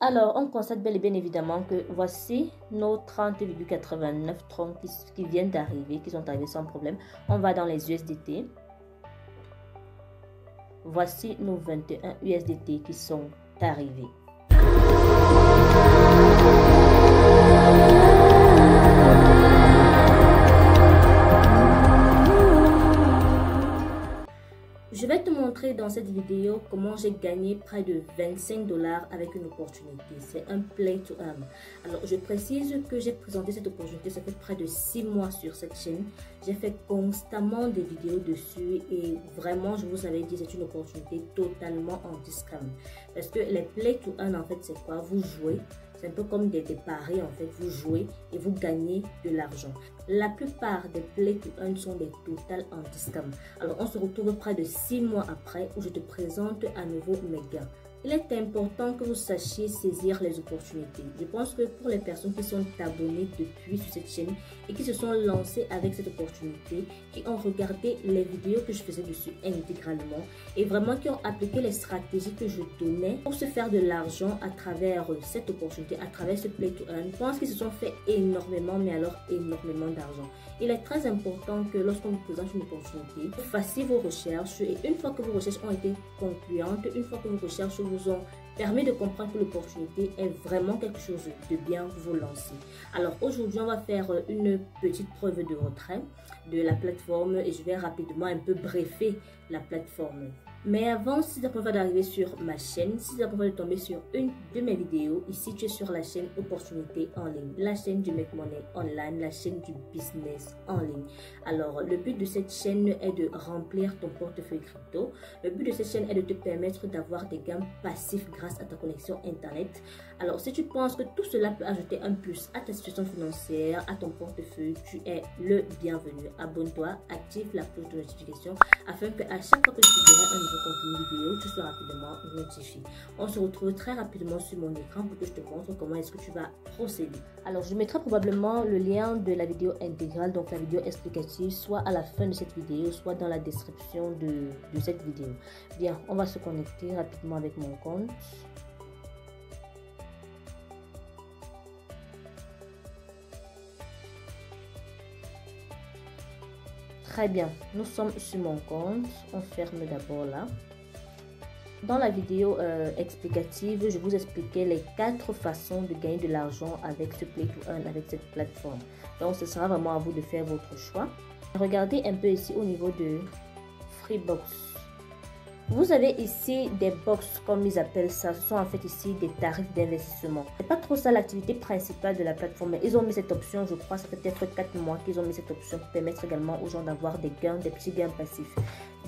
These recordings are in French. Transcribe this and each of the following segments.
Alors, on constate bel et bien évidemment que voici nos 30,89 troncs qui viennent d'arriver, qui sont arrivés sans problème. On va dans les USDT. Voici nos 21 USDT qui sont arrivés. Je vais te montrer dans cette vidéo comment j'ai gagné près de 25 $ avec une opportunité. C'est un play to earn. Alors, je précise que j'ai présenté cette opportunité, ça fait près de 6 mois sur cette chaîne. J'ai fait constamment des vidéos dessus et vraiment, je vous avais dit, c'est une opportunité totalement anti-scam. Parce que les play to earn, en fait, c'est quoi? Vous jouez. C'est un peu comme des paris en fait, vous jouez et vous gagnez de l'argent. La plupart des play to earn sont des total anti-scam. Alors on se retrouve près de 6 mois après où je te présente à nouveau mes gains. Il est important que vous sachiez saisir les opportunités. Je pense que pour les personnes qui sont abonnées depuis sur cette chaîne et qui se sont lancées avec cette opportunité, qui ont regardé les vidéos que je faisais dessus intégralement et vraiment qui ont appliqué les stratégies que je donnais pour se faire de l'argent à travers cette opportunité, à travers ce play to earn, je pense qu'ils se sont fait énormément, mais alors énormément d'argent. Il est très important que lorsqu'on vous présente une opportunité, vous fassiez vos recherches et une fois que vos recherches ont été concluantes, une fois que vos recherches vous ont permis de comprendre que l'opportunité est vraiment quelque chose de bien, vous lancer. Alors aujourd'hui, on va faire une petite preuve de retrait de la plateforme et je vais rapidement un peu briefer la plateforme. Mais avant, si c'est la première fois d'arriver sur ma chaîne, si c'est la première fois de tomber sur une de mes vidéos, ici tu es sur la chaîne Opportunité en ligne, la chaîne du Make Money Online, la chaîne du business en ligne. Alors, le but de cette chaîne est de remplir ton portefeuille crypto. Le but de cette chaîne est de te permettre d'avoir des gains passifs grâce à ta connexion Internet. Alors, si tu penses que tout cela peut ajouter un plus à ta situation financière, à ton portefeuille, tu es le bienvenu. Abonne-toi, active la cloche de notification afin que à chaque fois que je publierai un nouveau contenu vidéo, tu sois rapidement notifié. On se retrouve très rapidement sur mon écran pour que je te montre comment est-ce que tu vas procéder. Alors, je mettrai probablement le lien de la vidéo intégrale, donc la vidéo explicative, soit à la fin de cette vidéo, soit dans la description de cette vidéo. Bien, on va se connecter rapidement avec mon compte. Très bien, nous sommes sur mon compte. On ferme d'abord là. Dans la vidéo explicative, je vous expliquais les 4 façons de gagner de l'argent avec ce play to earn, avec cette plateforme. Donc, ce sera vraiment à vous de faire votre choix. Regardez un peu ici au niveau de Freebox. Vous avez ici des box, comme ils appellent ça. Ce sont en fait ici des tarifs d'investissement. C'est pas trop ça l'activité principale de la plateforme. Mais ils ont mis cette option, je crois, ça fait peut-être 4 mois qu'ils ont mis cette option pour permettre également aux gens d'avoir des gains, des petits gains passifs.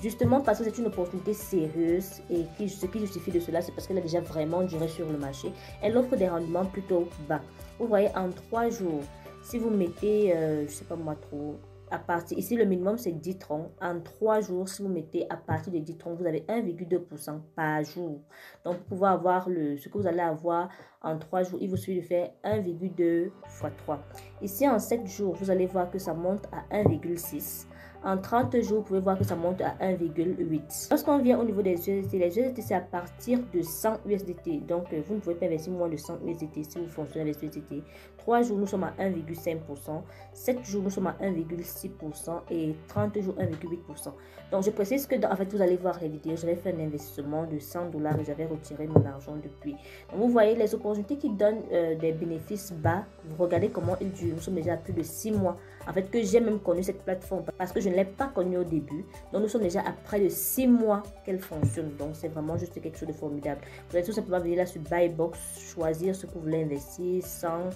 Justement parce que c'est une opportunité sérieuse et ce qui justifie de cela, c'est parce qu'elle a déjà vraiment duré sur le marché. Elle offre des rendements plutôt bas. Vous voyez, en 3 jours, si vous mettez, je sais pas moi trop, à partir, ici le minimum c'est 10 troncs. En 3 jours, si vous mettez à partir de 10 troncs, vous avez 1,2% par jour. Donc pour pouvoir avoir ce que vous allez avoir en 3 jours, il vous suffit de faire 1,2 x 3. Ici en 7 jours, vous allez voir que ça monte à 1,6. En 30 jours, vous pouvez voir que ça monte à 1,8. Lorsqu'on vient au niveau des USDT, les USDT c'est à partir de 100 USDT. Donc vous ne pouvez pas investir moins de 100 USDT si vous fonctionnez avec USDT. 3 jours, nous sommes à 1,5%. 7 jours, nous sommes à 1,6% et 30 jours, 1,8%. Donc je précise que en fait, vous allez voir les vidéos. J'avais fait un investissement de 100 $ et j'avais retiré mon argent depuis. Donc vous voyez les opportunités qui donnent des bénéfices bas. Vous regardez comment ils durent. Nous sommes déjà à plus de 6 mois. En fait, que j'ai même connu cette plateforme parce que je ne l'ai pas connue au début. Donc, nous sommes déjà à près de 6 mois qu'elle fonctionne. Donc, c'est vraiment juste quelque chose de formidable. Vous allez tout simplement venir là sur Buy Box, choisir ce que vous voulez investir sans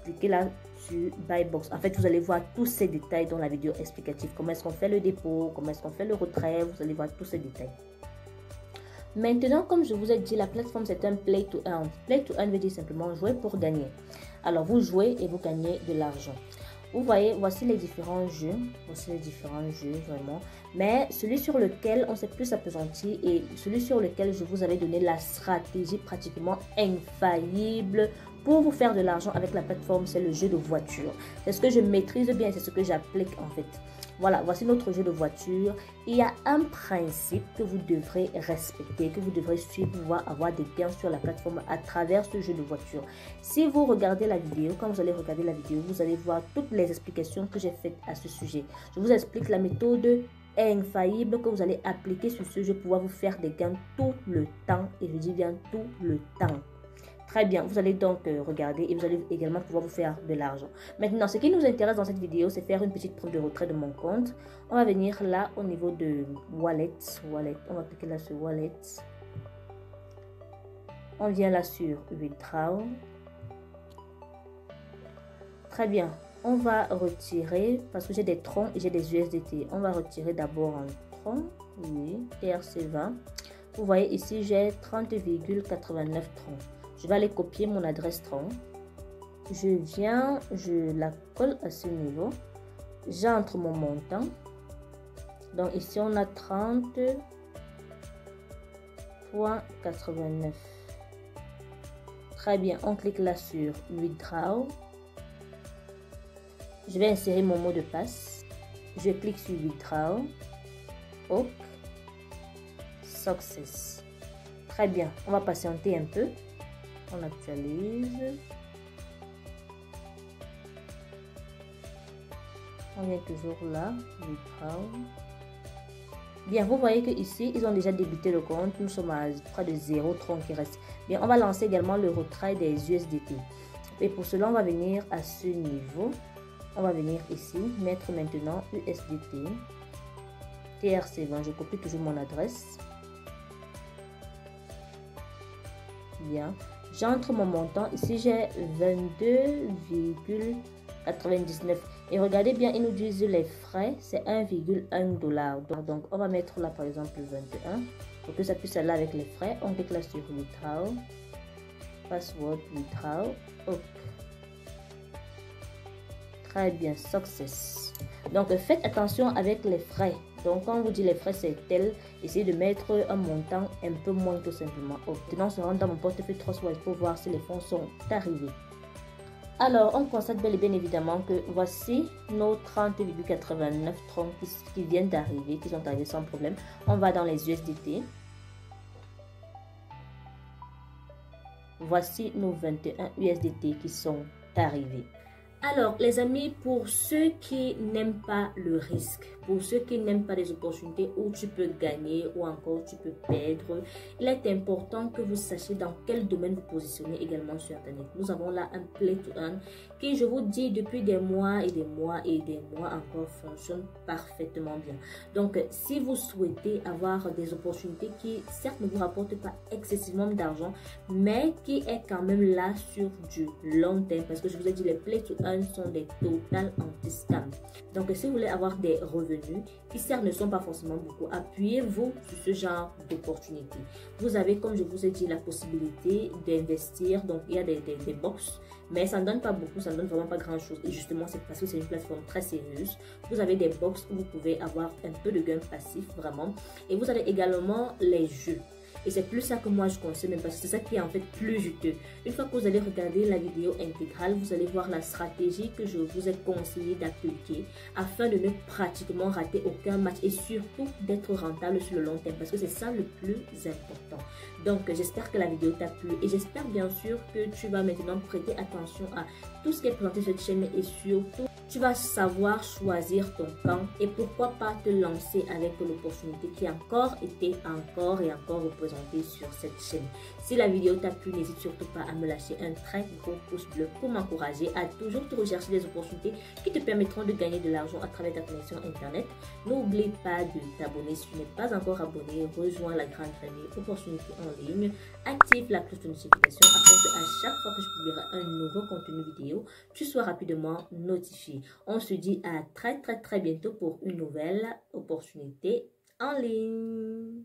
cliquer là sur Buy Box. En fait, vous allez voir tous ces détails dans la vidéo explicative. Comment est-ce qu'on fait le dépôt, comment est-ce qu'on fait le retrait. Vous allez voir tous ces détails. Maintenant, comme je vous ai dit, la plateforme c'est un play to earn. Play to earn veut dire simplement jouer pour gagner. Alors, vous jouez et vous gagnez de l'argent. Vous voyez, voici les différents jeux. Voici les différents jeux, vraiment. Mais celui sur lequel on s'est plus appesanti et celui sur lequel je vous avais donné la stratégie pratiquement infaillible pour vous faire de l'argent avec la plateforme, c'est le jeu de voiture. C'est ce que je maîtrise bien, c'est ce que j'applique en fait. Voilà, voici notre jeu de voiture. Il y a un principe que vous devrez respecter, que vous devrez suivre pour pouvoir avoir des gains sur la plateforme à travers ce jeu de voiture. Si vous regardez la vidéo, quand vous allez regarder la vidéo, vous allez voir toutes les explications que j'ai faites à ce sujet. Je vous explique la méthode infaillible que vous allez appliquer sur ce jeu pour pouvoir vous faire des gains tout le temps. Et je dis bien tout le temps. Très bien, vous allez donc regarder et vous allez également pouvoir vous faire de l'argent. Maintenant, ce qui nous intéresse dans cette vidéo, c'est faire une petite preuve de retrait de mon compte. On va venir là au niveau de Wallet. On va cliquer là sur Wallet. On vient là sur Withdraw. Très bien, on va retirer, parce que j'ai des troncs et j'ai des USDT. On va retirer d'abord un tronc, oui, TRC20. Vous voyez ici, j'ai 30,89 troncs. Je vais aller copier mon adresse tronc. Je viens, je la colle à ce niveau. J'entre mon montant. Donc ici, on a 30,89. Très bien, on clique là sur Withdraw. Je vais insérer mon mot de passe. Je clique sur Withdraw. OK. Success. Très bien, on va patienter un peu. On actualise. On est toujours là. Bien, vous voyez que ici, ils ont déjà débuté le compte. Nous sommes à près de 0 tronc qui reste. Bien, on va lancer également le retrait des USDT. Et pour cela, on va venir à ce niveau. On va venir ici, mettre maintenant USDT. TRC20, je copie toujours mon adresse. Bien. J'entre mon montant. Ici, j'ai 22,99. Et regardez bien, ils nous disent les frais, c'est 1,1 $. Donc, on va mettre là, par exemple, 21. Pour que ça puisse aller avec les frais. On clique là sur Withdraw. Password Withdraw. OK. Très bien, Success. Donc, faites attention avec les frais. Donc, quand on vous dit les frais, c'est tel, essayez de mettre un montant un peu moins tout simplement. Maintenant, on se rend dans mon portefeuille Trustwise pour voir si les fonds sont arrivés. Alors, on constate bel et bien évidemment que voici nos 30,89 troncs qui viennent d'arriver, qui sont arrivés sans problème. On va dans les USDT. Voici nos 21 USDT qui sont arrivés. Alors, les amis, pour ceux qui n'aiment pas le risque, pour ceux qui n'aiment pas les opportunités où tu peux gagner ou encore tu peux perdre, il est important que vous sachiez dans quel domaine vous positionnez également sur Internet. Nous avons là un Play to Earn qui, je vous dis, depuis des mois et des mois et des mois encore, fonctionne parfaitement bien. Donc, si vous souhaitez avoir des opportunités qui, certes, ne vous rapportent pas excessivement d'argent, mais qui est quand même là sur du long terme, parce que je vous ai dit, les Play to Earn sont des total anti-scam. Donc, si vous voulez avoir des revenus qui certes ne sont pas forcément beaucoup, appuyez-vous sur ce genre d'opportunités. Vous avez, comme je vous ai dit, la possibilité d'investir. Donc, il y a des box, mais ça ne donne pas beaucoup, ça ne donne vraiment pas grand-chose. Et justement, c'est parce que c'est une plateforme très sérieuse. Vous avez des box où vous pouvez avoir un peu de gain passif, vraiment. Et vous avez également les jeux. Et c'est plus ça que moi je conseille, même parce que c'est ça qui est en fait plus juteux. Une fois que vous allez regarder la vidéo intégrale, vous allez voir la stratégie que je vous ai conseillé d'appliquer afin de ne pratiquement rater aucun match et surtout d'être rentable sur le long terme, parce que c'est ça le plus important. Donc j'espère que la vidéo t'a plu et j'espère bien sûr que tu vas maintenant prêter attention à tout ce qui est présenté sur cette chaîne et surtout tu vas savoir choisir ton camp et pourquoi pas te lancer avec l'opportunité qui a encore été encore représentée sur cette chaîne. Si la vidéo t'a plu, n'hésite surtout pas à me lâcher un très gros pouce bleu pour m'encourager à toujours te rechercher des opportunités qui te permettront de gagner de l'argent à travers ta connexion internet. N'oublie pas de t'abonner si tu n'es pas encore abonné. Rejoins la grande famille Opportunités en ligne. Active la cloche de notification afin que à chaque fois que je publierai un nouveau contenu vidéo, tu sois rapidement notifié. On se dit à très bientôt pour une nouvelle opportunité en ligne.